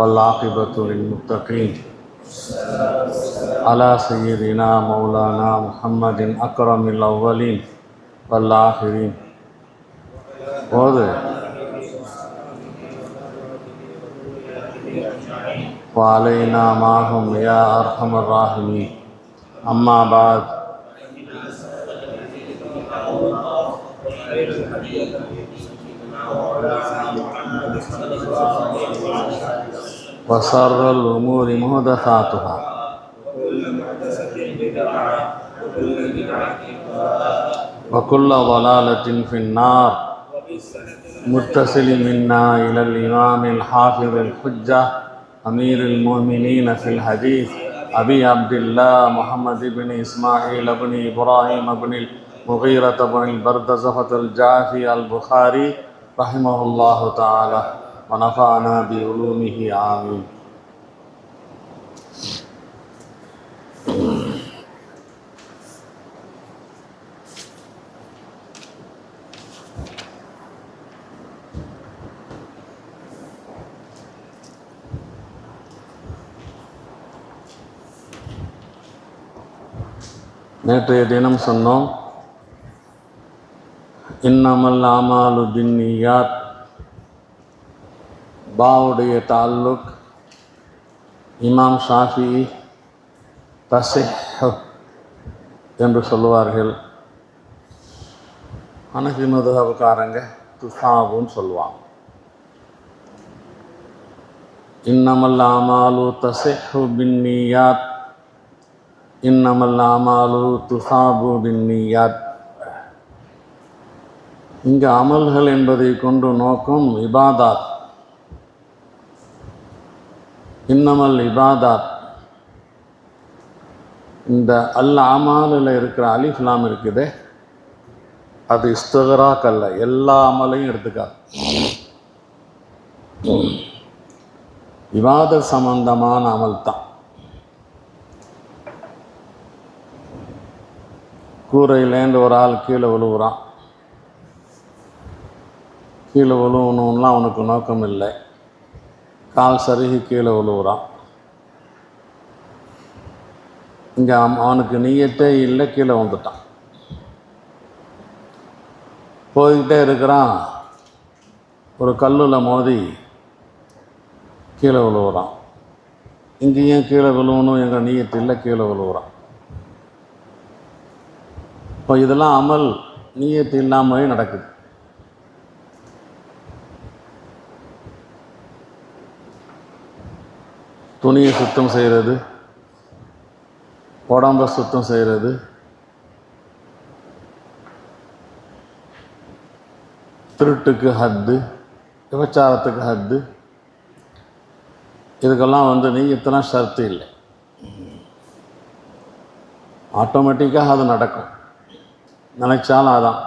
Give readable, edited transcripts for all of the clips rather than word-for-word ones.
والعاقبة للمتقين على سيدنا مولانا محمد أكرم الأولين والآخرين. وعلينا معهم يا أرحم الراحمين. أما بعد، وشر الأمور محدثاتها وكل ضلالة في النار. متصل منا إلى الإمام الحافظ الحجة أمير المؤمنين في الحديث أبي عبد الله محمد بن إسماعيل بن إبراهيم بن المغيرة بن البردزة الجعفي البخاري رحمه الله تعالى ونفعنا بعلومه آمين. நேற்றைய தினம் சொன்னோம், இன்னமல் அமாலு பின்னியாத். பாவுடைய தால்லுக் இமாம் ஷாஃபி தஸிஹ் என்று சொல்லுவார்கள். ஹனஃபி மதுஹப்காரங்க துஸாபுன்னு சொல்லுவாங்க. இன்னமல் அமாலு தஸிஹு பின்னியாத், இன்னமல் அமாலு துஸாபு பின்னியாத். இங்கு அமல்கள் என்பதை கொண்டு நோக்கம் இபாதாத். இன்னமல் இபாதாத். இந்த அமாலில் இருக்கிற அலிஃப் லாம் இருக்குதே, அது இஸ்திக்ராக் அல்ல, எல்லா அமலையும் எடுத்துக்காது. இபாதத் சம்பந்தமான அமல் தான். கூரையிலேருந்து ஒரு ஆள் கீழே விழுவுறான். கீழே விழுவணும்லாம் அவனுக்கு நோக்கம் இல்லை. கால் சருகி கீழே விழுவுறான். இங்கே அவனுக்கு நீயத்தே இல்லை, கீழே வந்துட்டான். போய்கிட்டே இருக்கிறான். ஒரு கல்லில் மோதி கீழே விழுவுறான். இங்கேயும் கீழே விழுவணும் எங்கள் நீயத்து இல்லை, கீழே விழுவுறான். இப்போ இதெல்லாம் அமல் நீயத்து இல்லாமலே நடக்குது. துணியை சுத்தம் செய்கிறது, உடம்பை சுத்தம் செய்கிறது, திருட்டுக்கு ஹத்து, விபச்சாரத்துக்கு ஹத்து, இதுக்கெல்லாம் நீயத்துனா ஷர்த்து இல்லை, ஆட்டோமேட்டிக்காக அது நடக்கும். நினைச்சாலும் அதான்.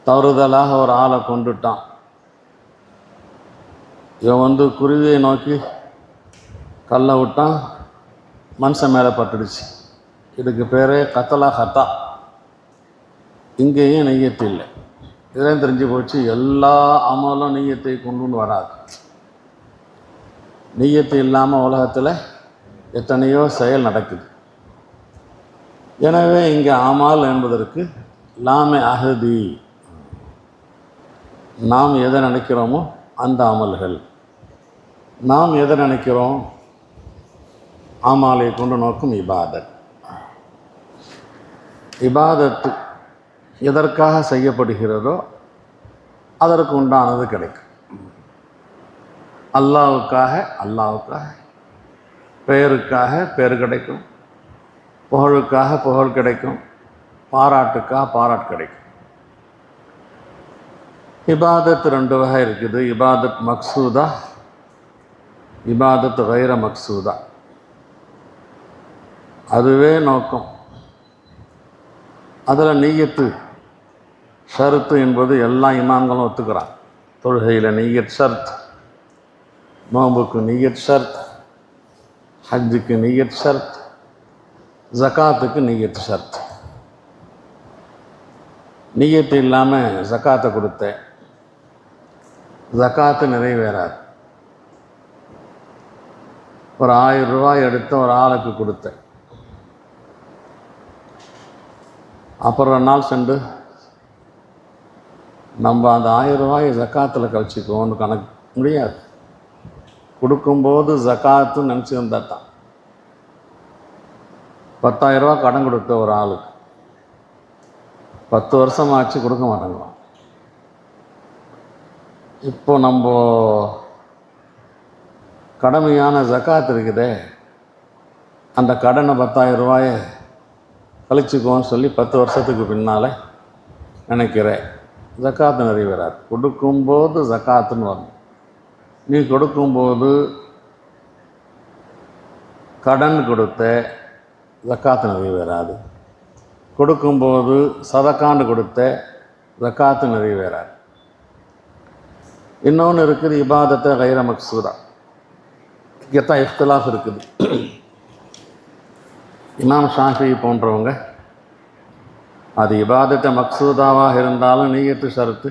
தவறுதலாக ஒரு ஆளை கொண்டுட்டான். இவன் குருவியை நோக்கி கல்லை விட்டான், மனுஷன் மேலே பட்டுடுச்சு. இதுக்கு பேரே கத்தலா ஹத்தா. இங்கேயும் நெய்யத்து இல்லை. இதெல்லாம் தெரிஞ்சு போச்சு. எல்லா அமலும் நெய்யத்தை கொண்டு வராது. நெய்யத்து இல்லாமல் உலகத்தில் எத்தனையோ செயல் நடக்குது. எனவே இங்கே அமால் என்பதற்கு லாமே அஹதி, நாம் எதை நினைக்கிறோமோ அந்த அமல்கள். நாம் எதை நினைக்கிறோம்? அமாலை கொண்டு நோக்கும் இபாதத். இபாதத்து எதற்காக செய்யப்படுகிறதோ அதற்கு உண்டானது கிடைக்கும். அல்லாவுக்காக பெயருக்காக பெயர் கிடைக்கும், புகழுக்காக புகழ் கிடைக்கும், பாராட்டுக்காக பாராட்டு கிடைக்கும். இபாதத் ரெண்டு வகை இருக்குது. இபாதத் மக்சூதா, இபாதத் கைர மக்சூதா. அதுவே நோக்கம். அதில் நீயத்து ஷர்த்து என்பது எல்லா இமாம்களும் ஒத்துக்கிறான். தொழுகையில் நீயத் ஷர்த், நோம்புக்கு நீயத் ஷர்த், ஹஜ்ஜுக்கு நீயத் ஷர்த், ஜகாத்துக்கு நீயத் ஷர்த். நீயத்து இல்லாமல் ஜகாத்தை கொடுத்தேன், ஜக்காத்து நிறைவேறாது. ஒரு 1000 ரூபாய் எடுத்து ஒரு ஆளுக்கு கொடுத்தேன். அப்புறம் ஒரு நாள் சென்று நம்ம அந்த 1000 ரூபாயை ஜக்காத்தில் கழிச்சிக்குவோன்னு கணக்கு முடியாது. கொடுக்கும்போது ஜக்காத்துன்னு நினச்சி வந்தால் தான். 10,000 ரூபா கடன் கொடுத்த ஒரு ஆளுக்கு 10 வருஷம் ஆச்சு கொடுக்க மாட்டேங்கிறோம். இப்போ நம்ம கடமையான ஜக்காத் இருக்குதே, அந்த கடனை 10,000 ரூபாயை கழிச்சுக்குவோன்னு சொல்லி 10 வருஷத்துக்கு பின்னால் நினைக்கிறேன். ஜக்காத்து நிறைவேறாது. கொடுக்கும்போது ஜக்காத்துன்னு வரணும். நீ கொடுக்கும்போது கடன் கொடுத்த ஜக்காத்து நிறைவேறாது. கொடுக்கும்போது சதக்காண்டு கொடுத்த ஜக்காத்து நிறைவேறாது. இன்னொன்று இருக்குது, இபாதத்தை கைர மக்சூதா. இங்கே தான் இஃப்திலாஃப் இருக்குது. இமாம் ஷாஃபி போன்றவங்க அது இபாதத்தை மக்சூதாவாக இருந்தாலும் நீயத்து ஷரத்து,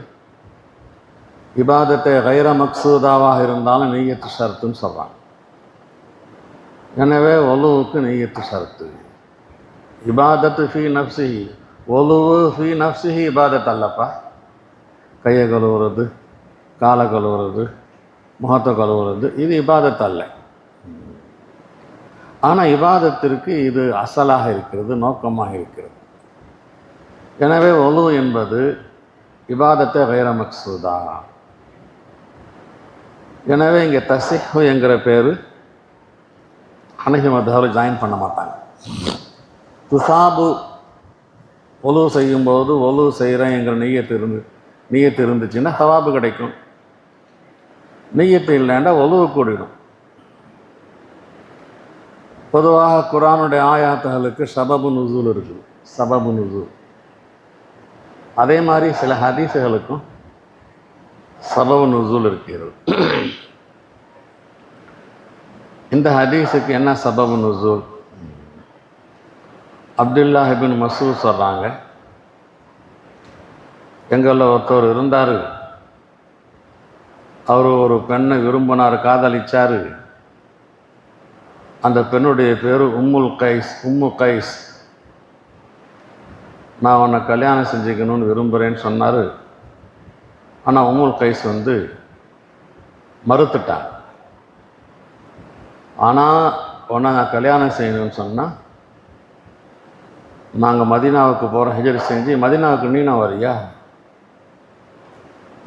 இபாதத்தை கைர மக்சூதாவாக இருந்தாலும் நீயத்து ஷரத்துன்னு சொல்கிறாங்க. எனவே ஒலுவுக்கு நீயத்து ஷரத்து. இபாதத்து ஃபி நஃப்ஸிஹி, ஒலுவு ஃபி நஃப்ஸிஹி இபாதத் அல்லப்பா. கையை கழுவுறது, காலை கழுவுறது, முகத்தை கழுவுறது, இது இபாதத் அல்ல. ஆனால் இபாதத்திற்கு இது அசலாக இருக்கிறது, நோக்கமாக இருக்கிறது. எனவே ஒலு என்பது இபாதத்தை கைர மக்சூதா. எனவே இங்கே தஸிஹு என்கிற பேர் ஹனஃபி மத்ஹபில் ஜாயின் பண்ண மாட்டாங்க. துசாபு ஒலு செய்யும்போது ஒலு செய்கிறேன் என்கிற நீயத்து இருந்துச்சுன்னா சவாபு கிடைக்கும். நீயத்து இல்லைன்னா ஒலுவு கூடிடும். பொதுவாக குர்ஆனுடைய ஆயாத்துகளுக்கு சபபு நுசூல் இருக்குது, சபபு நுசூல். அதே மாதிரி சில ஹதீஸுகளுக்கும் சபபு நுசூல் இருக்கிறது. இந்த ஹதீஸுக்கு என்ன சபபு நுசூல்? அப்துல்லாஹ் இப்னு மஸ்ஊத் சொல்கிறாங்க, எங்களில் ஒருத்தர் இருந்தார், அவர் ஒரு பெண்ணை விரும்பினார், காதலிச்சார். அந்த பெண்ணுடைய பேர் உம்மு கைஸ். நான் உன்னை கல்யாணம் செஞ்சுக்கணும்னு விரும்புகிறேன்னு சொன்னார். ஆனால் உம்முல் கைஸ் மறுத்துட்டான். ஆனால் உன்னை நான் கல்யாணம் செய்யணும்னு சொன்னால் நாங்கள் மதீனாவுக்கு போகிறோம், ஹிஜ்ரத் செஞ்சு. மதீனாவுக்கு நீ நான் வரியா?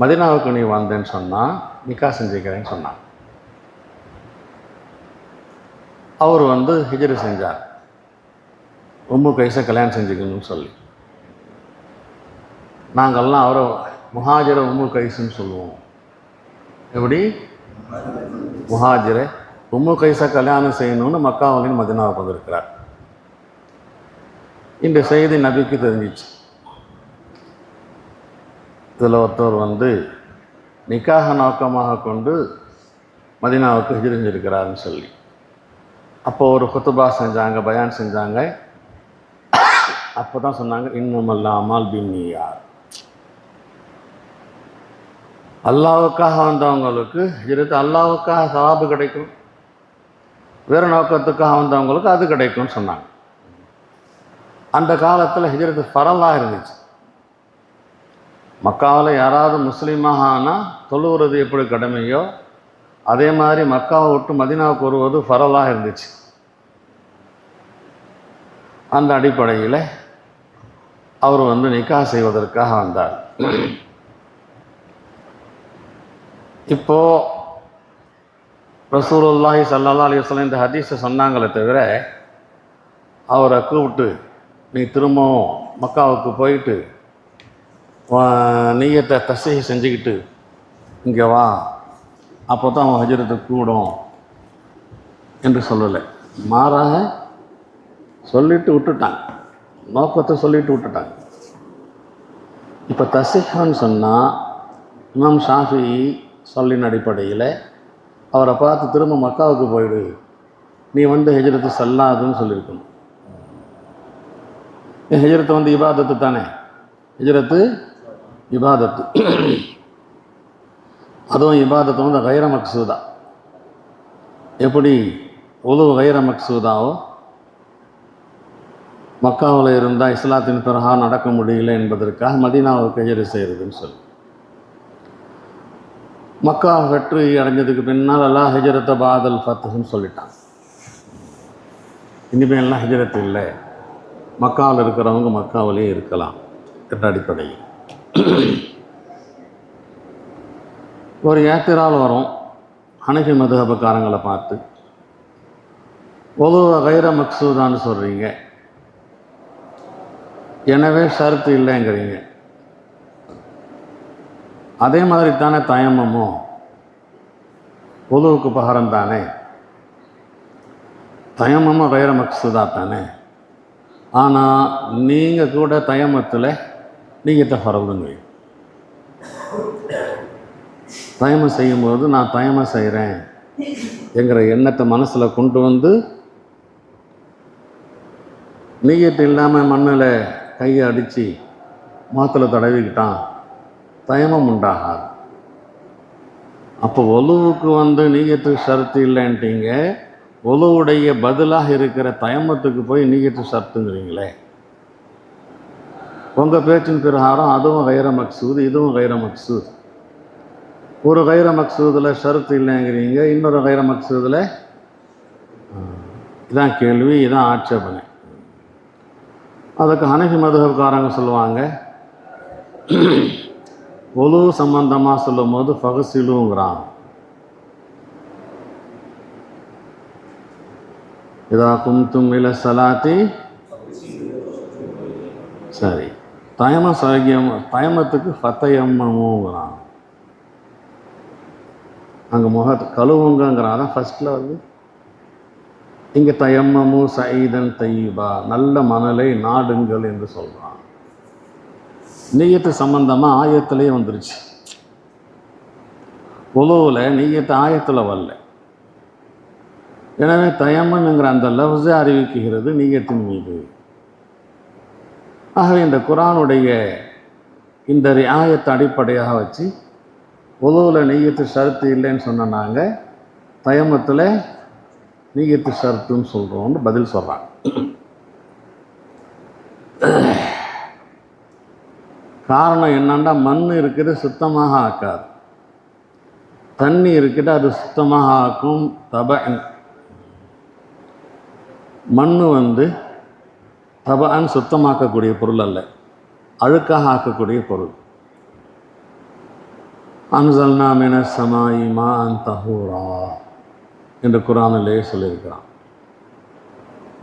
மதீனாவுக்கு நீ வந்தேன்னு சொன்னால் நிக்கா செஞ்சுக்கிறேன்னு சொன்னான். அவர் ஹிஜ்ரத் செஞ்சார், உம்மு கைஸை கல்யாணம் செஞ்சுக்கணும்னு சொல்லி. நாங்கள்லாம் அவரை முஹாஜிர உம்மு கைஸுன்னு சொல்லுவோம். எப்படி? முஹாஜிர உம்மு கைஸை கல்யாணம் செய்யணும்னு மக்காவிலிருந்து மதீனாவுக்கு வந்திருக்கிறார். இந்த செய்தி நபிக்கு தெரிஞ்சிச்சு. இதில் ஒருத்தர் நிக்காக நோக்கமாக கொண்டு மதீனாவுக்கு ஹிஜ்ரத் செஞ்சிருக்கிறாருன்னு சொல்லி. அப்போ ஒரு குத்துபா செஞ்சாங்க, பயான் செஞ்சாங்க. அப்போ தான் சொன்னாங்க, இன்னுமல் அமால் பின்னியார். அல்லாவுக்காக வந்தவங்களுக்கு ஹிஜ்ரத் அல்லாவுக்காக சவாபு கிடைக்கும், வேறு நோக்கத்துக்காக வந்தவங்களுக்கு அது கிடைக்கும்னு சொன்னாங்க. அந்த காலத்தில் ஹிஜ்ரத் ஃபரலாக இருந்துச்சு. மக்காவில் யாராவது முஸ்லீமாக ஆனால் தொழுகிறது எப்படி கடமையோ அதே மாதிரி மக்காவை விட்டு மதீனாவுக்கு வருவது ஃபரலாக இருந்துச்சு. அந்த அடிப்படையில் அவர் நிக்கா செய்வதற்காக வந்தார். இப்போது ரசூலுல்லாஹி ஸல்லல்லாஹு அலைஹி வஸல்லம் இந்த ஹதீஸை சொன்னாங்களே தவிர அவரை கூப்பிட்டு நீ திரும்பவும் மக்காவுக்கு போயிட்டு நீயத்தை தஸீஹ் செஞ்சுக்கிட்டு இங்கே வா, அப்போ தான் அவன் ஹஜ்ரத்து கூடும் என்று சொல்லலை. மாறாக சொல்லிட்டு விட்டுட்டாங்க, நோக்கத்தை சொல்லிட்டு விட்டுட்டாங்க. இப்போ தஸீஹ்னு சொன்னால் இமாம் ஷாஃபி சொல்லின் அடிப்படையில் அவரை பார்த்து திரும்ப மக்காவுக்கு போயிடு, நீ ஹிஜ்ரத்து செல்லாதுன்னு சொல்லியிருக்கணும். ஹிஜ்ரத்து இபாதத்து தானே, ஹிஜ்ரத்து இபாதத்து. அதுவும் இபாதத்து வந்து கைர மக்சூதா. எப்படி உது கைர மக்சூதாவோ, மக்காவில் இருந்தால் இஸ்லாத்தின் பிறகா நடக்க முடியல என்பதற்காக மதீனாவுக்கு ஹிஜ்ரத் செய்கிறதுன்னு சொல்லி, மக்கா வெற்றி அடைஞ்சதுக்கு பின்னால் எல்லாம் ஹிஜ்ரத்தை பாதல் ஃபத்துன்னு சொல்லிட்டான். இனிமேல்லாம் ஹிஜ்ரத் இல்லை, மக்காவில் இருக்கிறவங்க மக்காவிலே இருக்கலாம் என்ற அடிப்படையில் ஒரு ஏத்திரால் வரும். ஹனஃபி மதுஹபக்காரங்களை பார்த்து ஒது கைர மக்சூதான்னு சொல்கிறீங்க, எனவே ஷர்த்து இல்லைங்கிறீங்க. அதே மாதிரி தானே தயம்மமும் ஒதுவுக்கு பகரம் தானே, தயம்மமும் கைர மக்சூதா தானே. ஆனால் நீங்கள் கூட தயமத்தில் நீயத்தை ஃபரதுங்க. தயமம் செய்யும்போது நான் தயமம் செய்கிறேன் என்கிற எண்ணத்தை மனசில் கொண்டு வந்து நீயத்து இல்லாமல் மண்ணில் கையை அடித்து முகத்தில் தடவிக்கிட்டான், தயமம் உண்டாகாது. அப்போ ஒலுவுக்கு வந்து நீயத்து ஷர்த்து இல்லைன்ட்டீங்க, ஒலுவுடைய பதிலாக இருக்கிற தயமத்துக்கு போய் நீயத்து ஷர்த்துங்கிறீங்களே. உங்கள் பேச்சின் பிரகாரம் அதுவும் கைர மக்சூது, இதுவும் கைர மக்சூது. ஒரு கைர மக்சூதில் ஷர்த்து இல்லைங்கிறீங்க, இன்னொரு கைர மக்சூதில். இதான் கேள்வி, இதான் ஆட்சேபனை. அதுக்கு ஹனஃபி மதுஹப்காரங்க சொல்லுவாங்க, ஒலு சம்பந்தமாக சொல்லும் போது ஃபகசிலுங்கிறான். இதா கும்தும் இல சலாத்தி, சரி, தயம சகியம், தயமத்துக்கு ஃபத்தயம்முங்கிறான். அங்கே முகத்தை கழுவுங்கிறான். அதான் ஃபஸ்ட்டில் வந்து இங்கே தயம்மமு சயீதன் தையீபா, நல்ல மணலை நாடுங்கள் என்று சொல்கிறான். நீயத்து சம்பந்தமாக ஆயத்திலே வந்துருச்சு. உலவில் நீயத்து ஆயத்தில் வரல. எனவே தயம்மன்ங்கிற அந்த லவ்ஸை அறிவிக்குகிறது நீயத்தின் மீது. ஆகவே இந்த குர்ஆனுடைய இந்த ரியாயத்தை அடிப்படையாக வச்சு உலவில் நீயத்து ஷர்த்து இல்லைன்னு சொன்ன நாங்கள் தயமத்தில் நீயத்து ஷர்த்துன்னு சொல்கிறோம்னு பதில் சொல்கிறாங்க. காரணம் என்னன்னா, மண் இருக்குது சுத்தமாக ஆக்காது, தண்ணி இருக்குது அது சுத்தமாக ஆக்கும். தபன் மண் வந்து தபன் சுத்தமாக்கக்கூடிய பொருள் அல்ல, அழுக்காக ஆக்கக்கூடிய பொருள். அன்சல்னா மினஸ் ஸமாஇ மாஅன் தஹூரா என்று குர்ஆனிலே சொல்லியிருக்கிறான்.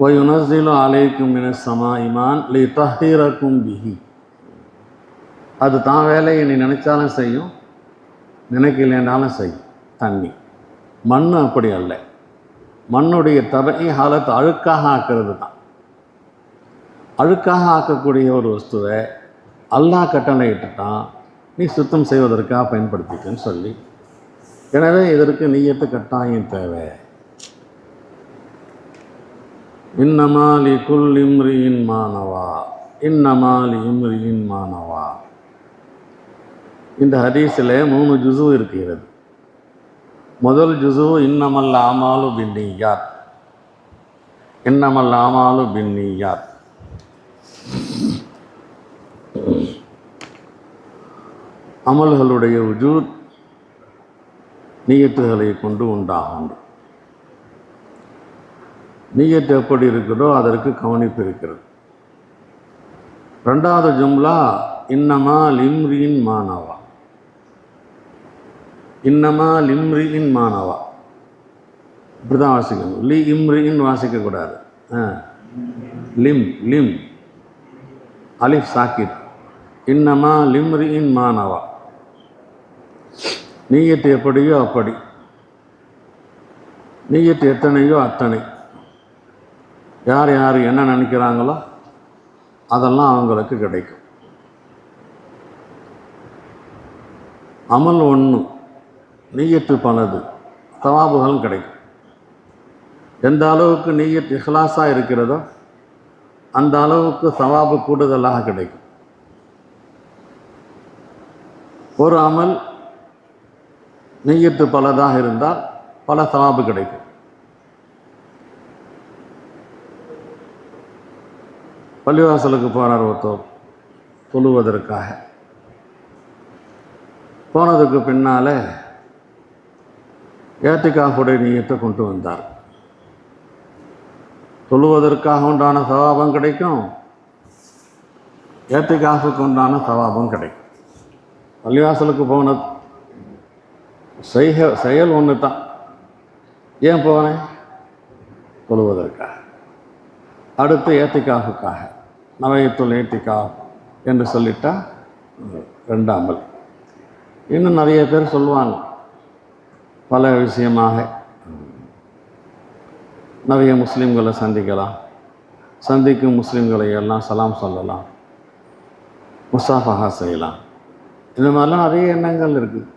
வயுனஸ்ஸிலு அலைக்கும் மினஸ் ஸமாஇ மாஅன் லிதஹீரக்கும் பிஹி. அது தான் வேலையை நீ நினைச்சாலும் செய்யும், நினைக்கலைன்னாலும் செய்யும். தண்ணி, மண் அப்படி அல்ல. மண்ணுடைய தபை ஹாலத் அழுக்காக ஆக்கிறது தான். அழுக்காக ஆக்கக்கூடிய ஒரு வஸ்துவை அல்லாஹ் கட்டளை இட்டுட்டான், நீ சுத்தம் செய்வதற்காக பயன்படுத்திக்கன்னு சொல்லி. எனவே இதற்கு நீயத்து கட்டாயம் தேவை. இன்னமா லிகுல்லி இம்ரிஇன் மானவா, இன்னமா லிஇம்ரிஇன் மானவா. இந்த ஹதீஸில் 3 ஜுஸு இருக்கிறது. முதல் ஜுஸு இன்னமல் ஆமாலு பின்னியாத், இன்னமல் ஆமாலு பின்னியாத். அமல்களுடைய வஜூத் நீயத்துகளை கொண்டு உண்டாகும். நீயத்து எப்படி இருக்குதோ அதற்கு கவனிப்பு இருக்கிறது. ரெண்டாவது ஜும்லா இன்னமா லிம்ரியின் மானவா, இன்னமா லிம்ரியின் மானவா, இப்படி தான் வாசிக்கணும். லி இம்ரியின் வாசிக்கக்கூடாது. லிம் லிம் அலிஃப் சாக்கித். இன்னமா லிம்ரியின் மானவா, நீயத்து எப்படியோ அப்படி, நீயத்து எத்தனையோ அத்தனை. யார் யார் என்ன நினைக்கிறாங்களோ அதெல்லாம் அவங்களுக்கு கிடைக்கும். அமல் ஒன்று, நீயத்து பலது, தவாபுகளும் கிடைக்கும். எந்த அளவுக்கு நீயத் இஹ்லாஸாக இருக்கிறதோ அந்த அளவுக்கு சவாபு கூடுதலாக கிடைக்கும். ஒரு அமல் நிய்யத்து பலதாக இருந்தால் பல சவாபு கிடைக்கும். பள்ளிவாசலுக்கு போனார் ஒருத்தர் தொழுவதற்காக. போனதுக்கு பின்னால் ஏத்திகாஃபுடைய நிய்யத்தை கொண்டு வந்தார். தொழுவதற்காக உண்டான சவாபம் கிடைக்கும், ஏத்திகாஃபுக்கு உண்டான சவாபம் கிடைக்கும். பள்ளிவாசலுக்கு போனது செயல் ஒன்று தான். ஏன் போனேன்? தொழுவதற்காக. அடுத்து ஏத்திகாஃபுக்காக நவையத்துல் ஏத்திகாஃப் என்று சொல்லிட்டா 2 அமல். இன்னும் நிறைய பேர் சொல்லுவாங்க பல விஷயமாக. நிறைய முஸ்லீம்களை சந்திக்கலாம், சந்திக்கும் முஸ்லீம்களை எல்லாம் சலாம் சொல்லலாம், முசாஃபஹா செய்யலாம். இந்த மாதிரிலாம் நிறைய எண்ணங்கள் இருக்குது.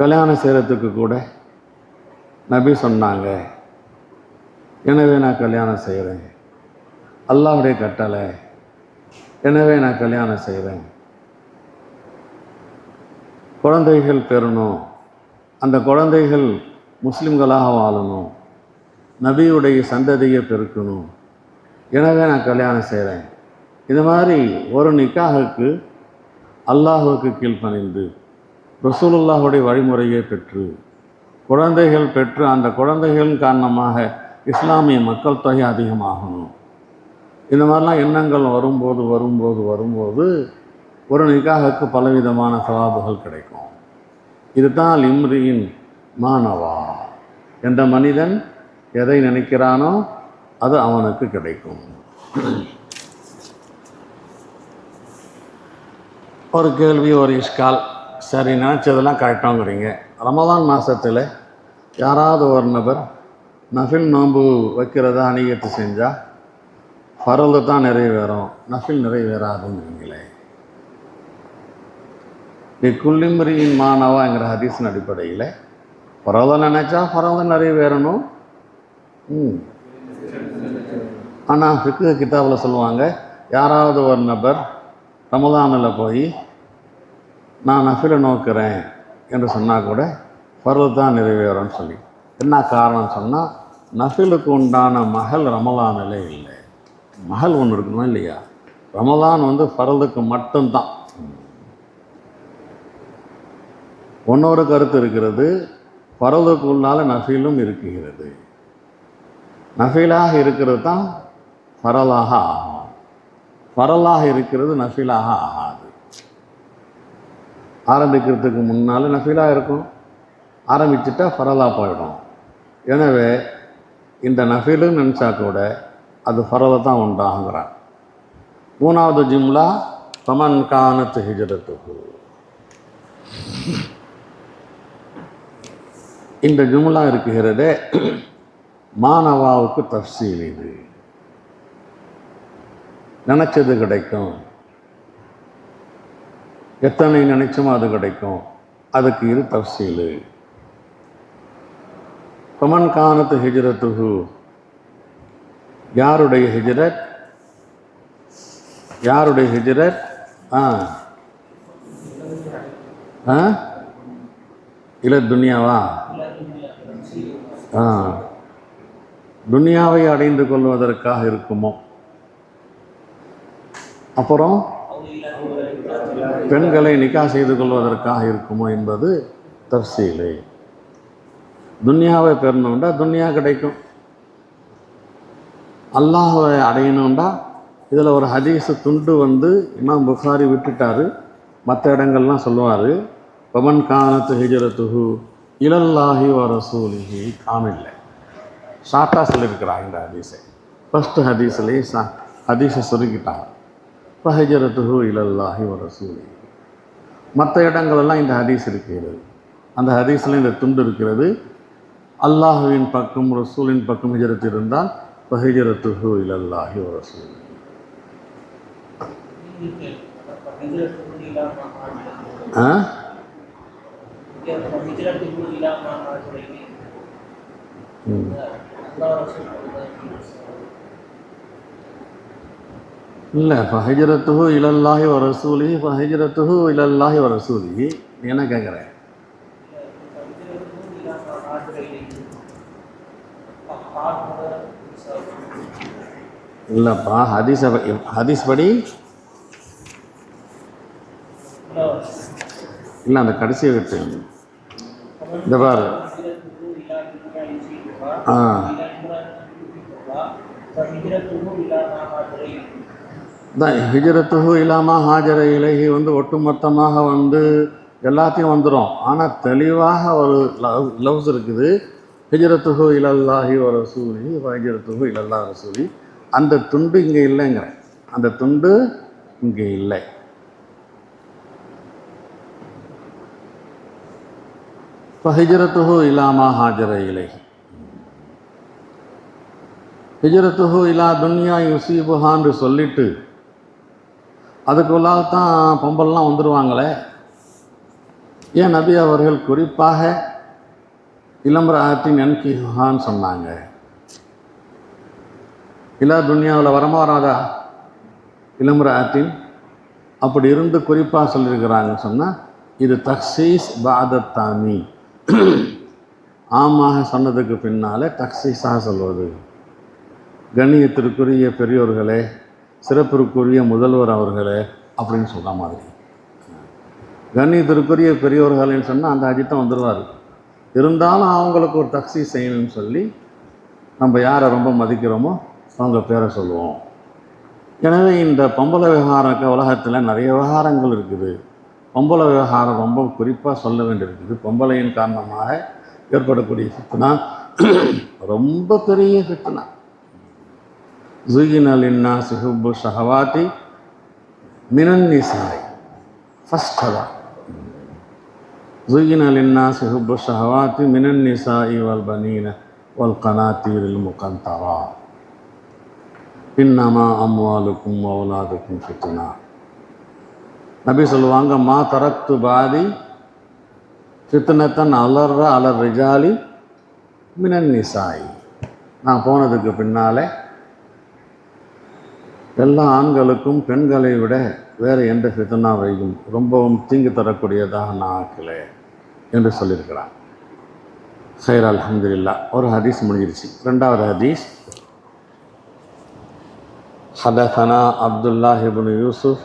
கல்யாணம் செய்கிறதுக்கு கூட நபி சொன்னாங்க, எனவே நான் கல்யாணம் செய்கிறேன், அல்லாஹ்வுடைய கட்டளை, எனவே நான் கல்யாணம் செய்கிறேன். குழந்தைகள் பெறணும், அந்த குழந்தைகள் முஸ்லிம்களாக வாழணும், நபியுடைய சந்ததியை பெருக்கணும், எனவே நான் கல்யாணம் செய்கிறேன். இது மாதிரி ஒரு நிக்காஹுக்கு அல்லாஹுக்கு கீழ்ப்பணிந்து ரசூலுல்லாஹுடைய வழிமுறையை பெற்று குழந்தைகள் பெற்று அந்த குழந்தைகளின் காரணமாக இஸ்லாமிய மக்கள் தொகை அதிகமாகணும். இந்த மாதிரிலாம் எண்ணங்கள் வரும்போது வரும்போது வரும்போது ஒரு நிக்காஹுக்கு பலவிதமான சவாபுகள் கிடைக்கும். இதுதான் இம்ரியின் மானவா, என்ற மனிதன் எதை நினைக்கிறானோ அது அவனுக்கு கிடைக்கும். ஒரு கேள்வி, ஒரு இஷ்கால். சரி, நினச்சதெல்லாம் கரெக்டாங்கிறீங்க. ரமதான் மாதத்தில் யாராவது ஒரு நபர் நஃபில் நோன்பு வைக்கிறதா அணியத்து செஞ்சால் ஃபரது தான் நிறைவேறும், நஃபில் நிறைவேறாதுங்கிறீங்களே. குல்லிம்ரியின் மானவாங்கிற ஹதீஸின் அடிப்படையில் ஃபரதை நினச்சா ஃபரதை நிறைவேறணும். ஆனால் ஃபிக்ஹ் கிதாபில் சொல்லுவாங்க, யாராவது ஒரு நபர் ரமதானில் போய் நான் நஃபிலை நோக்கிறேன் என்று சொன்னால் கூட ஃபர்து தான் நிறைவேறும்னு சொல்லி. என்ன காரணம் சொன்னால், நஃபிலுக்கு உண்டான மகள் ரமலானில் இல்லை. மகள் ஒன்று இருக்கணும் இல்லையா? ரமலான் ஃபர்துக்கு மட்டும்தான். இன்னொரு கருத்து இருக்கிறது, ஃபர்துக்கு உள்ளால நஃபிலும் இருக்குகிறது. நஃபிலாக இருக்கிறது தான் ஃபரலாக ஆகும், ஃபரலாக இருக்கிறது நஃபிலாக ஆகாது. ஆரம்பிக்கிறதுக்கு முன்னால் நஃபிலாக இருக்கும், ஆரம்பிச்சுட்டா ஃபரலாக போயிடும். எனவே இந்த நஃபிலுன்னு நினச்சா கூட அது ஃபரலை தான் உண்டாகுங்கிறான். 3வது ஜும்லா ஃபமன் கானத் ஹிஜ்ரத்துஹு. இந்த ஜும்லா இருக்குகிறதே மானவாவுக்கு தஃசீல். இது நினச்சது கிடைக்கும், எத்தனை நினைச்சோமோ அது கிடைக்கும், அதுக்கு இது தஃசீலு. ஃபமன் கானத் ஹிஜ்ரத்துஹு, யாருடைய ஹிஜ்ரத், யாருடைய ஹிஜ்ரத்? இல்லை துனியாவா? துனியாவை அடைந்து கொள்வதற்காக இருக்குமோ, அப்புறம் பெண்களை நிக்கா செய்து கொள்வதற்காக இருக்குமோ என்பது தஃசீலு. துன்யாவை பெறணுண்டா துன்யா கிடைக்கும், அல்லாஹ்வை அடையணுண்டா இதில் ஒரு ஹதீஸு துண்டு இமாம் புகாரி விட்டுட்டார், மற்ற இடங்கள்லாம் சொல்லுவார். ஃபமன் கானத் ஹிஜ்ரத்துஹு இலல்லாஹி வ ரசூலிஹி. காமில்ல ஷார்ட்டாக சொல்லியிருக்கிறாங்க இந்த ஹதீஸை. ஃபஸ்ட்டு ஹதீஸ்லேயே ஹதீஸை சுருக்கிட்டாங்க, ஃபஹிஜ்ரத்துஹு இலல்லாஹி வ ரசூலிஹி. மற்ற இடங்களெல்லாம் இந்த ஹதீஸ் இருக்கிறது, அந்த ஹதீஸில் இந்த துண்டு இருக்கிறது. அல்லாஹுவின் பக்கம் ரசூலின் பக்கம் ஹிஜ்ரத் இருந்தால் ஃபஹிஜ்ரத்துஹு இலல்லாஹி வ ரசூலிஹி. இல்லை, ஃபஹிஜ்ரத்துஹு இலல்லாஹி வ ரசூலிஹி, ஃபஹிஜ்ரத்துஹு இலல்லாஹி வ ரசூலிஹி. என்ன கேட்குறேன்? இல்லைப்பா, ஹதீஸ் படி இல்லை, அந்த கடைசியை விட்டு இந்த பாரு. ஹிஜ்ரத்துஹு இலாமா ஹாஜர இலைஹி ஒட்டுமொத்தமாக எல்லாத்தையும் வந்துடும். ஆனால் தெளிவாக ஒரு லவ்ஸ் இருக்குது. ஹிஜ்ரத்துஹு இலல்லாஹி வ ரசூலி ஹிஜ்ரத்துஹு இலல்லாஹ் ரசூலி. அந்த துண்டு இங்கே இல்லைங்கிற, அந்த துண்டு இங்கே இல்லை. ஹிஜ்ரத்துஹு இலாமா ஹாஜர இலைஹி, ஹிஜ்ரத்துஹு இலா துன்யா யுசீபுஹான்னு சொல்லிட்டு அதுக்குள்ளால் தான் பொம்பல்லாம் வந்துடுவாங்களே. ஏன் நபி அவர்கள் குறிப்பாக இளம்ராத்தின் என்கிஹான்னு சொன்னாங்க? இலா துன்யாவில் வரமாறாதா இளம்ராத்தின்? அப்படி இருந்து குறிப்பாக சொல்லியிருக்கிறாங்கன்னு சொன்னால் இது தக்சீஸ் பாதத்தாமி, ஆமாக சொன்னதுக்கு பின்னால் தக்சீஸாக சொல்வது. கண்ணியத்திற்குரிய பெரியோர்களே, சிறப்பிற்குரிய முதல்வர் அவர்களே அப்படின்னு சொல்கிற மாதிரி. கண்ணியத்திற்குரிய பெரியோர்கள்னு சொன்னால் அந்த அஜித்தம் வந்துடுவார். இருந்தாலும் அவங்களுக்கு ஒரு தக்சீஸ் செய்யணும்னு சொல்லி நம்ம யாரை ரொம்ப மதிக்கிறோமோ அவங்க பேரை சொல்லுவோம். எனவே இந்த பொம்பளை விவகாரம் உலகத்தில் நிறைய விவகாரங்கள் இருக்குது. பொம்பளை விவகாரம் ரொம்ப குறிப்பாக சொல்ல வேண்டியிருக்குது. பொம்பளையின் காரணமாக ஏற்படக்கூடிய ஃபித்னா ரொம்ப பெரிய ஃபித்னா. ஸுய்யின லின்னாஸி ஹுப்பு ஷஹவாத்தி மினன் நிசாய். ஃபஸ்ட் அதான் ஸுய்யின லின்னாஸி ஹுப்பு ஷஹவாத்தி மினன் நிசாஇ வல் பனீன வல் கனாத்தீரில் முகந்தரா இன்னமா அம்வாலுக்கும் அவுலாதுக்கும் ஃபித்னா. நபி சொல்லுவாங்க, மா தரக்து பாதி ஃபித்னத்தன் அலர்ற அலர் ரிஜாலி மினன் நிசாய். நான் போனதுக்கு பின்னாலே எல்லா ஆண்களுக்கும் பெண்களை விட வேறு எந்த ஃபித்னாவையும் ரொம்பவும் தீங்கு தரக்கூடியதாக நான் ஆக்கலை என்று சொல்லியிருக்கிறான். ஹைர், அல்ஹம்துலில்லாஹ். ஒரு ஹதீஸ் முடிஞ்சிருச்சு. ரெண்டாவது ஹதீஸ், ஹதஸனா அப்துல்லாஹ் இப்னு யூசுஃப்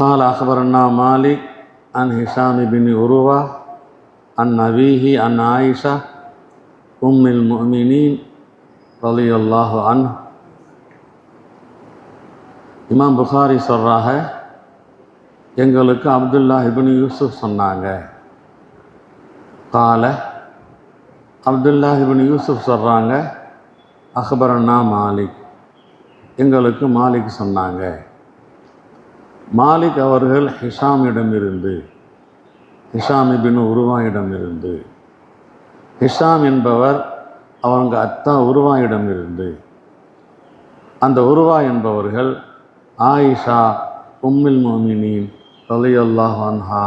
قال أخبرنا مالك عن هشام بن عروة عن أبيه عن عائشة أم المؤمنين رضي الله عنه. இமாம் புகாரி சொல்கிறாங்க, எங்களுக்கு அப்துல்லாஹ் இப்னு யூசுஃப் சொன்னாங்க. கால அப்துல்லாஹ் இப்னு யூசுஃப் சொல்கிறாங்க, அக்பரன்னா மாலிக், எங்களுக்கு மாலிக் சொன்னாங்க. மாலிக் அவர்கள் ஹிஷாமிடமிருந்து, ஹிஷாம் இப்னு உருவாயிடமிருந்து, ஹிஷாம் என்பவர் அவங்க அத்தா உருவாயிடமிருந்து, அந்த உருவா என்பவர்கள் ஆயிஷா உம்முல் முஃமினீன் ரலியல்லாஹு அன்ஹா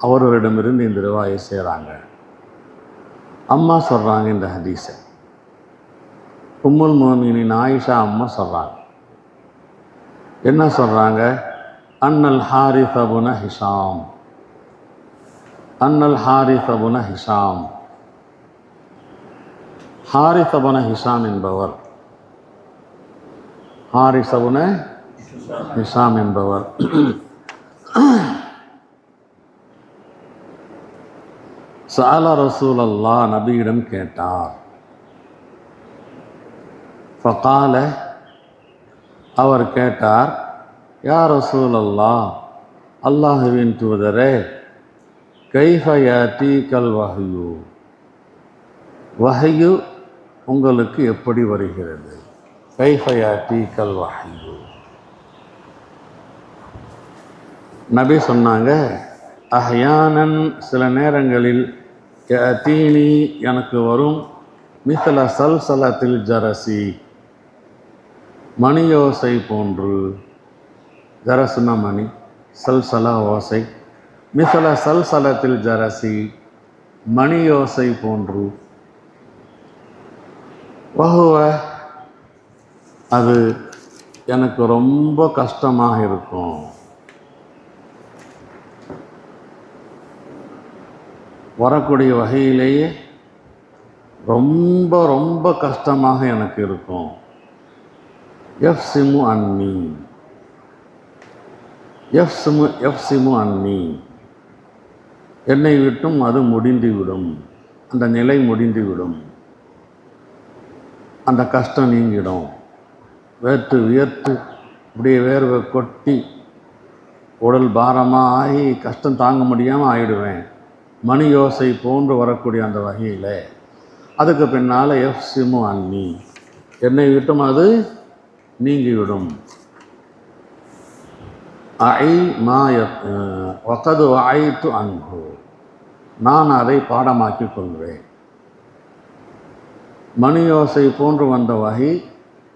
அவர்களிடமிருந்து இந்த ரிவாயை செய்கிறாங்க. அம்மா சொல்கிறாங்க இந்த ஹதீஸை. உம்முல் முஃமினீன் ஆயிஷா அம்மா சொல்கிறாங்க. என்ன சொல்கிறாங்க? அன்னல் ஹாரிஸ் இப்னு ஹிஷாம், அன்னல் ஹாரிஸ் இப்னு ஹிஷாம், ஹாரிஸ் இப்னு ஹிஷாம் என்பவர், ஹாரிஸ் இப்னு ஹிஷாம் என்பவர் சஅல ரசூலல்லாஹ், நபியிடம் கேட்டார். ஃபகால, அவர் கேட்டார், யா ரசூலல்லாஹ், அல்லாஹுவின் தூதரே, கைஃப யாதீகல் வஹ்யு, வஹ்யு உங்களுக்கு எப்படி வருகிறது? கைஃப யாதீகல் வஹ்யு. நபி சொன்னாங்க, அஹ்யானன், சில நேரங்களில், யஅதீனி, எனக்கு வரும், மிஸ்ல சல்சலத்தில் ஜரசி, மணியோசை போன்று. ஜரசுனா மணி, சல்சலா ஓசை, மிஸ்ல சல்சலத்தில் ஜரசி, மணியோசை போன்று. வஹுவ, அது எனக்கு ரொம்ப கஷ்டமாக இருக்கும். வரக்கூடிய வகையிலேயே ரொம்ப ரொம்ப கஷ்டமாக எனக்கு இருக்கும். எஃப்சிமு அன்னி, எஃப்சிமு அன்னி, என்னை விட்டும் அது முடிந்துவிடும், அந்த நிலை முடிந்துவிடும், அந்த கஷ்டம் நீங்கிடும். வேர்த்து வியர்த்து இப்படியே வேர்வை கொட்டி உடல் பாரமாக ஆகி கஷ்டம் தாங்க முடியாமல் ஆயிடுவேன். மணி யோசை போன்று வரக்கூடிய அந்த வகையில் அதுக்கு பின்னால் எஃப்சிமு அன்னி, என்னை விட்டும் அது நீங்கிவிடும். ஐ வகது வாய்த்து அன்பு, நான் அதை பாடமாக்கி கொள்வேன். மணி யோசை போன்று வந்த வகை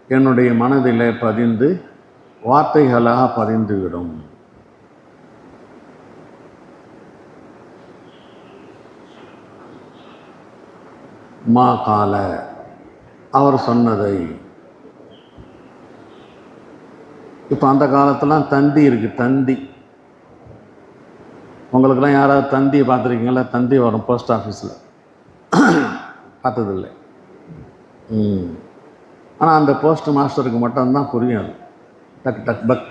என்னுடைய மனதிலே பதிந்து வார்த்தைகளாக பதிந்துவிடும். மா கால, அவர் சொன்னதை. இப்போ அந்த காலத்துலாம் தந்தி இருக்குது. தந்தி உங்களுக்கெல்லாம் யாராவது தந்தியை பார்த்துருக்கீங்களா? தந்தி வரும் போஸ்ட் ஆஃபீஸில், பார்த்ததில்லை. ஆனால் அந்த போஸ்ட் மாஸ்டருக்கு மட்டும்தான் புரியும். அது டக் டக் பக்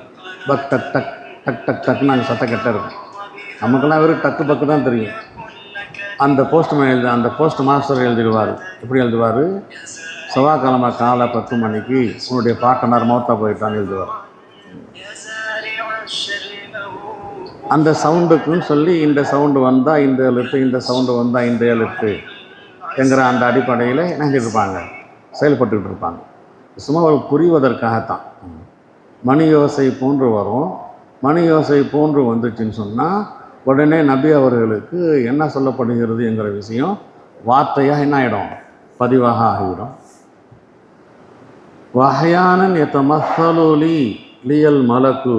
பக் டக் டக் டக் டக் டக்னு அங்கே சத்தம் கெட்ட இருக்கும். நமக்கெல்லாம் வெறும் டக்கு பக்கு தான் தெரியும். அந்த போஸ்ட் மாஸ்டர் எழுதிடுவார். எப்படி எழுதுவார்? செவ்வாய்க்கிழமை காலை 10 மணிக்கு உன்னுடைய பாட்டனார் மௌத்தா போயிட்டான்னு எழுதுவார். அந்த சவுண்டுக்குன்னு சொல்லி இந்த சவுண்டு வந்தால் இந்த எழுத்து, இந்த சவுண்டு வந்தால் இந்த எழுத்து என்கிற அந்த அடிப்படையில் நினைச்சிருப்பாங்க, செயல்பட்டுக்கிட்டு இருப்பாங்க. சும்மா ஒரு புரிவதற்காகத்தான். மணி யோசை போன்று வரும். மணி யோசை போன்று வந்துச்சுன்னு சொன்னால் உடனே நபி அவர்களுக்கு என்ன சொல்லப்படுகிறது என்கிற விஷயம் வார்த்தையாக என்ன ஆகிடும்? பதிவாக ஆகிவிடும். வஹயானன் எத்தமசலூலி லியல் மலக்கு,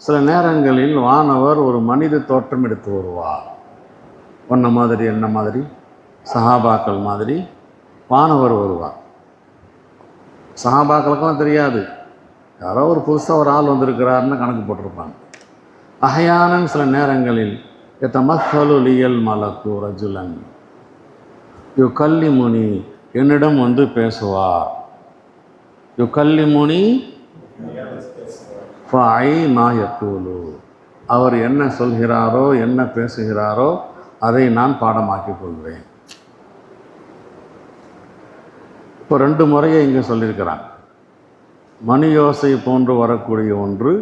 சில நேரங்களில் வானவர் ஒரு மனித தோற்றம் எடுத்து வருவார். ஒன்றை மாதிரி என்ன மாதிரி சஹாபாக்கள் மாதிரி வானவர் வருவார். சஹாபாக்களுக்கெல்லாம் தெரியாது, யாரோ ஒரு புதுசாக ஒரு ஆள் வந்திருக்கிறாருன்னு கணக்கு போட்டிருப்பாங்க. அஹயானன் சில நேரங்களில் எத்தமசலுலியல் மலக்கு ரஜுலன் யுகல்லிமுனி, என்னிடம் வந்து பேசுவார். யுகல்லிமுனி ஃபஐ மா யக்கூலு, அவர் என்ன சொல்கிறாரோ என்ன பேசுகிறாரோ அதை நான் பாடமாக்கிக் கொள்வேன். இப்போ 2 முறையை இங்கே சொல்லியிருக்கிறான். மணி யோசை போன்று வரக்கூடிய ஒன்று,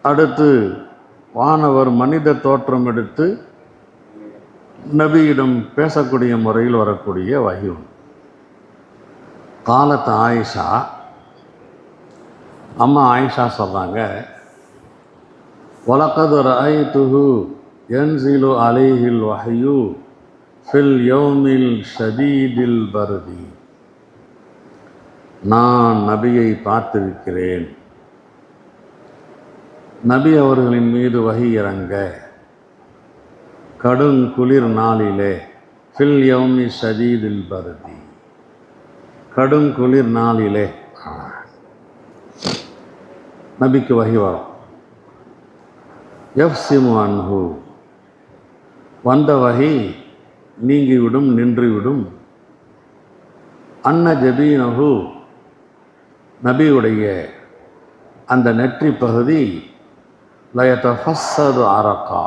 அடுத்து வானவர் மனித தோற்றம் எடுத்து நபியிடம் பேசக்கூடிய முறையில் வரக்கூடிய வகை ஒன்று. காலத்து ஆயிஷா, அம்மா ஆயிஷா சொல்கிறாங்க, வலகது ரஅய்துஹு யன்ஸிலு அலைஹில் வஹ்யு ஃபில் யௌமில் ஷதீதில் பர்தி, நான் நபியை பார்த்திருக்கிறேன், நபி அவர்களின் மீது வஹி இறங்க கடுங்குளிர் நாளிலே, ஃபில் யௌமி ஷதீதில் பர்தி, கடுங்குளிர் நாளிலே நபிக்கு வஹி வரும். யஃப்சிமு அன்ஹு, வந்த வஹி நீங்கிவிடும், நின்றுவிடும். அன்ன ஜபீனஹு, நபியுடைய அந்த நெற்றி பகுதி லயதஃபஸ்ஸது அரகா,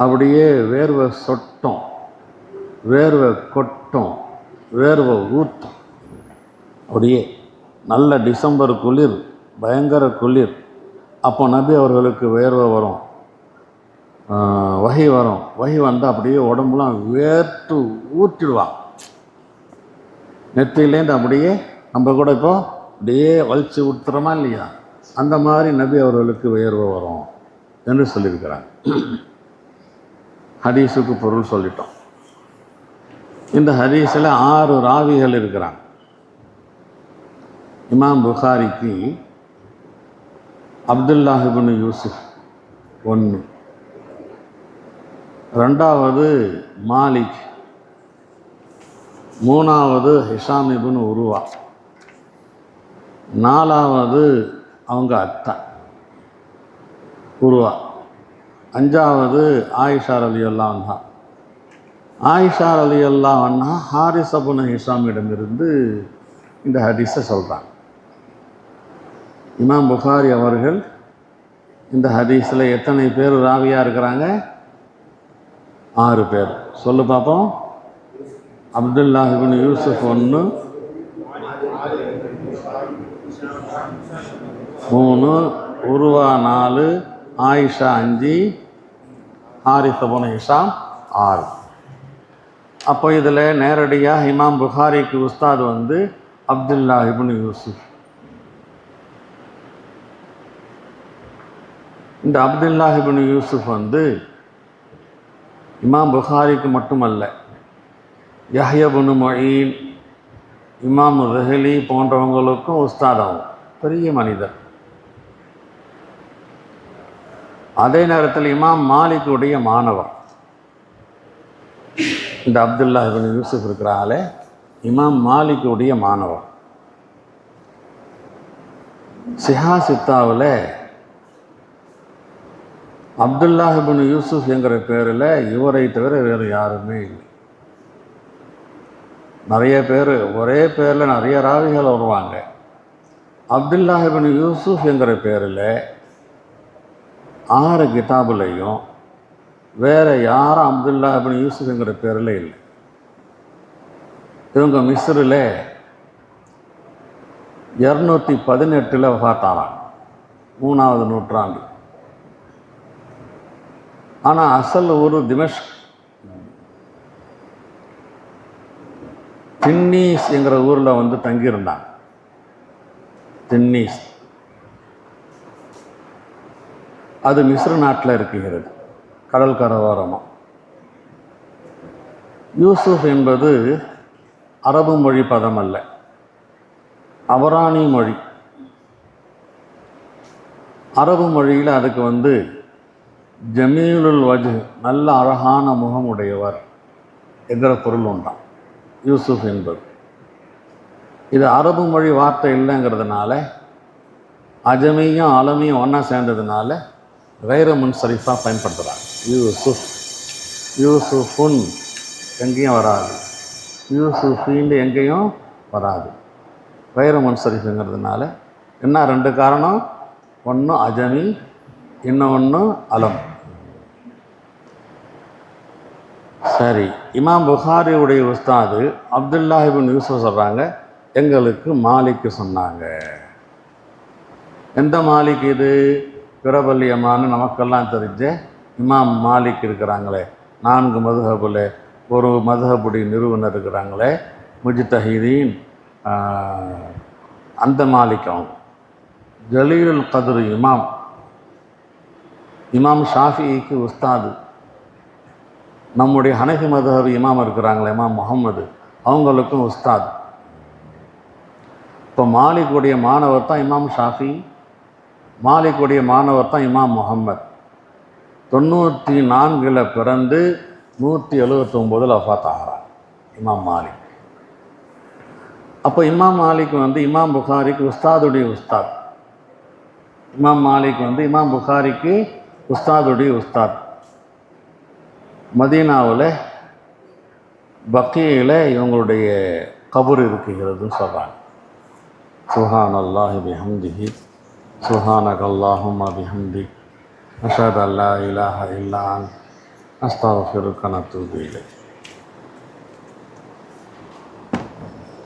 அப்படியே வேர்வை சொட்டும், வேர்வை கொட்டும், வேர்வை ஊற்றும். அப்படியே நல்ல டிசம்பர் குளிர், பயங்கர குளிர். அப்போ நபி அவர்களுக்கு வேர்வை வரும், வகை வரும். வகை வந்தால் அப்படியே உடம்புலாம் வேர்த்து ஊற்றிடுவான். நெற்றிலேருந்து அப்படியே நம்ம கூட இப்போ அப்படியே வலிச்சு ஊற்றுறோமா இல்லையா, அந்த மாதிரி நபி அவர்களுக்கு வேர்வை வரும் என்று சொல்லியிருக்கிறாங்க. ஹதீஸுக்கு பொருள் சொல்லிட்டோம். இந்த ஹதீஸில் 6 ராவிகள் இருக்கிறாங்க. இமாம் புகாரிக்கு அப்துல்லாஹ் இப்னு யூசுஃப் 1, 2வது மாலிக், 3வது ஹிஷாம் இப்னு உருவா, 4வது அவங்க அத்தா உருவா, 5வது ஆயிஷா ரலியல்லாஹு அன்ஹா, ஆயிஷா ரலியல்லாஹு அன்ஹா ஹாரிஸ் இப்னு ஹிஷாமிடமிருந்து இந்த ஹதீஸை சொல்கிறாங்க. இமாம் புகாரி அவர்கள் இந்த ஹதீஸில் எத்தனை பேர் ராவியாக இருக்கிறாங்க? 6 பேர். சொல்லு பார்ப்போம். அப்துல்லாஹ் இப்னு யூசுஃப் 1, 3, உருவா 4, ஆயிஷா 5, ஹாரிஸ் இப்னு ஹிஷாம் 6. அப்போ இதில் நேரடியாக இமாம் புகாரிக்கு உஸ்தாத் வந்து அப்துல்லாஹ் இப்னு யூசுஃப். இந்த அப்துல்லாஹ் இப்னு யூசுஃப் வந்து இமாம் புகாரிக்கு மட்டுமல்ல, யஹ்யா இப்னு மஈன், இமாம் ரஹலி போன்றவங்களுக்கும் உஸ்தாதாகும். பெரிய மனிதர். அதே நேரத்தில் இமாம் மாலிக்குடைய மாணவர். இந்த அப்துல்லாஹ் இப்னு யூசுஃப் இருக்கிறாங்களே, இமாம் மாலிக்குடைய மாணவர். சிஹா சித்தாவில் அப்துல்லாஹ் இப்னு யூசுஃப் என்கிற பேரில் இவரை தவிர வேறு யாருமே இல்லை. நிறைய பேர் ஒரே பேரில் நிறைய ராவிகள் வருவாங்க. அப்துல்லாஹ் இப்னு யூசுஃப் என்கிற பேரில் 6 கிதாபுலையும் வேறு யாரும் அப்துல்லாஹ் இப்னு யூசுஃப் என்கிற பேரில் இல்லை. இவங்க மிஸ்ரில் 218 வஃபாத்தானாங்க, 3ஆவது நூற்றாண்டு. ஆனால் அசல் ஊர் திமஷ்க். தின்னீஸ் என்கிற ஊரில் வந்து தங்கியிருந்தாங்க. தின்னீஸ் அது மிஸ்ர் நாட்டில் இருக்கிறது, கடல் கரையோரமாக. யூசுஃப் என்பது அரபு மொழி பதம் அல்ல, அபரானி மொழி. அரபு மொழியில் அதுக்கு வந்து ஜமீலுல் வஜ், நல்ல அழகான முகம் உடையவர் என்கிற பொருள் உண்டாம் யூசுஃப் என்பது. இது அரபு மொழி வார்த்தை இல்லைங்கிறதுனால, அஜமியும் ஆலமியும் ஒன்றா சேர்ந்ததுனால கைர முன்சரிஃபாக பயன்படுத்துகிறாங்க. யூசுஃப், யூசுஃபுன் எங்கேயும் வராது, யூசுஃபின்னு எங்கேயும் வராது. கைர முன்சரிஃபுங்கிறதுனால என்ன 2 காரணம். ஒன்று அஜமி, இன்னொன்று அலம். சரி, இமாம் புகாரியுடைய உஸ்தாது அப்துல்லாஹ் இப்னு யூசுஃப் சொல்கிறாங்க, எங்களுக்கு மாலிக்கு சொன்னாங்க. எந்த மாலிக் இது? பிரபல்யமான நமக்கெல்லாம் தெரிஞ்ச இமாம் மாலிக் இருக்கிறாங்களே, 4 மதுஹபில் ஒரு மதுஹபுடைய நிறுவனர் இருக்கிறாங்களே, முஜ்தஹிதீன், அந்த மாலிக் அவங்க. ஜலீலுல் கத்ர் இமாம், இமாம் ஷாஃபிக்கு உஸ்தாது. நம்முடைய ஹனஃபி மதுஹப் இமாம் இருக்கிறாங்களே, இமாம் முஹம்மது, அவங்களுக்கும் உஸ்தாத். இப்போ மாலிக்குடைய மாணவர் தான் இமாம் ஷாஃபி, மாலிக்குடைய மாணவர் தான் இமாம் முஹம்மத். 94 பிறந்து 179 வஃபாத் ஆகிறார் இமாம் மாலிக். அப்போ இமாம் மாலிக் வந்து இமாம் புகாரிக்கு உஸ்தாதுடைய உஸ்தாத். இமாம் மாலிக் வந்து இமாம் புகாரிக்கு உஸ்தாதுடைய உஸ்தாத். மதீனாவில் பக்கீயில் இவங்களுடைய கபர் இருக்குகிறதுன்னு சொல்கிறாங்க. சுப்ஹானல்லாஹி பிஹம்திஹி, சுப்ஹானக அல்லாஹும்ம பிஹம்திக், அஷ்ஹது அல்லா இலாஹா இல்லா அன்த, அஸ்தக்ஃபிருக வ அத்தூபு இலைக்.